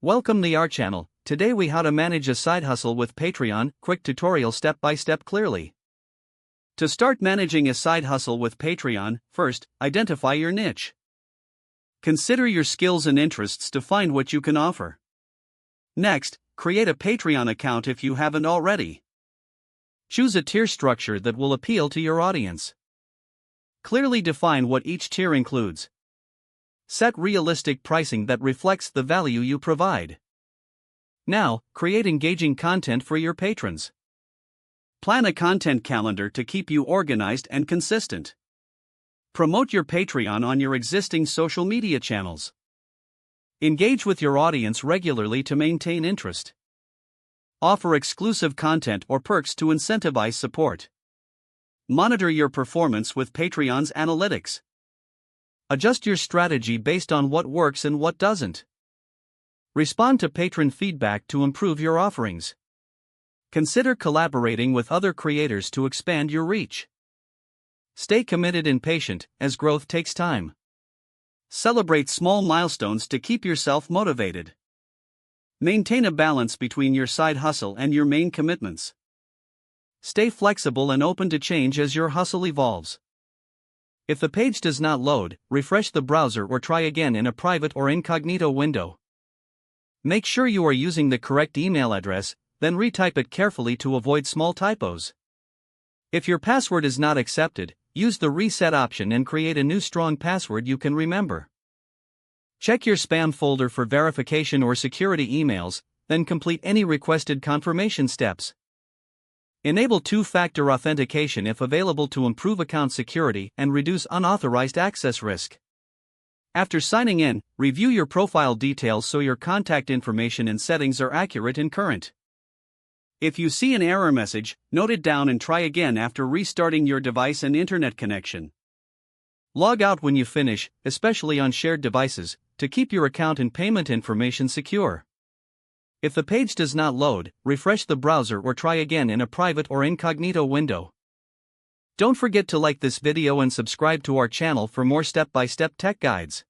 Welcome to our channel. Today we how to manage a side hustle with Patreon, quick tutorial step by step clearly. To start managing a side hustle with Patreon, first, identify your niche. Consider your skills and interests to find what you can offer. Next, create a Patreon account if you haven't already. Choose a tier structure that will appeal to your audience. Clearly define what each tier includes. Set realistic pricing that reflects the value you provide. Now, create engaging content for your patrons. Plan a content calendar to keep you organized and consistent. Promote your Patreon on your existing social media channels. Engage with your audience regularly to maintain interest. Offer exclusive content or perks to incentivize support. Monitor your performance with Patreon's analytics. Adjust your strategy based on what works and what doesn't. Respond to patron feedback to improve your offerings. Consider collaborating with other creators to expand your reach. Stay committed and patient, as growth takes time. Celebrate small milestones to keep yourself motivated. Maintain a balance between your side hustle and your main commitments. Stay flexible and open to change as your hustle evolves. If the page does not load, refresh the browser or try again in a private or incognito window. Make sure you are using the correct email address, then retype it carefully to avoid small typos. If your password is not accepted, use the reset option and create a new strong password you can remember. Check your spam folder for verification or security emails, then complete any requested confirmation steps. Enable two-factor authentication if available to improve account security and reduce unauthorized access risk. After signing in, review your profile details so your contact information and settings are accurate and current. If you see an error message, note it down and try again after restarting your device and internet connection. Log out when you finish, especially on shared devices, to keep your account and payment information secure. If the page does not load, refresh the browser or try again in a private or incognito window. Don't forget to like this video and subscribe to our channel for more step-by-step tech guides.